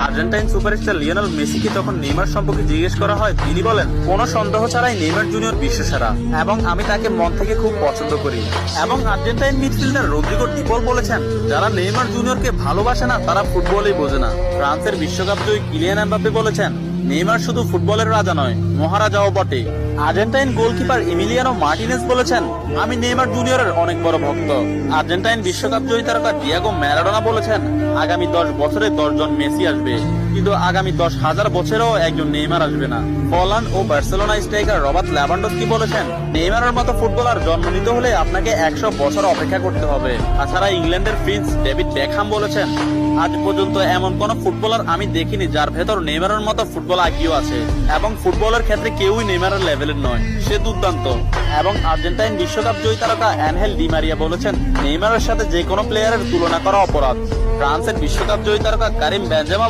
Argentine superstar Lionel মেসিকে যখন Neymar সম্পর্কে জিজ্ঞেস করা হয়, তিনি বলেন, কোনো সন্দেহ ছাড়াই নেইমার জুনিয়র বিশ্বসেরা এবং আমি তাকে মন থেকে খুব পছন্দ করি। এবং আর্জেন্টাইন মিডফিল্ডার রদ্রিগো ডিপল বলেছেন, যারা নেইমার জুনিয়রকে ভালোবাসে না তারা ফুটবলই বোঝে না। ফ্রান্সের বিশ্বকাপ জয়ী কিলিয়ান এমবাপ্পে বলেছেন, নেইমার শুধু ফুটবলের রাজা নয়, মহারাজাও বটে। আর্জেন্টাইন গোলকিপার ইমিলিয়ানো মার্টিনেজ বলেছেন, আমি নেইমার জুনিয়রের অনেক বড় ভক্ত। আর্জেন্টাইন বিশ্বকাপ জয়ী তারকা ডিয়েগো ম্যারাডোনা বলেছেন, আগামী 10 বছরে 10 জন মেসি আসবে, কিন্তু আগামী 10,000 বছরেও একজন নেইমার আসবে না। পোল্যান্ড ও বার্সেলোনা স্ট্রাইকার রবার্ট লেভানডস্কি বলেছেন, নেইমারের মতো ফুটবলার জন্ম নিতে হলে আপনাকে 100 বছর অপেক্ষা করতে হবে। তাছাড়া ইংল্যান্ডের প্রিন্স ডেভিড বেকহাম বলেছেন, আজ পর্যন্ত এমন কোন ফুটবলার আমি দেখিনি যার ভেতর নেইমারের মতো ফুটবল আইকিউ আছে, এবং ফুটবলের ক্ষেত্রে কেউই নেইমারের লেভেলের নয়, সে দুর্দান্ত। এবং আর্জেন্টাইন বিশ্বকাপ জয়ী তারকা অ্যানহেল ডি মারিয়া বলেছেন, নেইমারের সাথে যে কোনো প্লেয়ারের তুলনা করা অপরাধ। ফ্রান্সের বিশ্বকাপ জয়ী তারকা কারিম বেনজেমা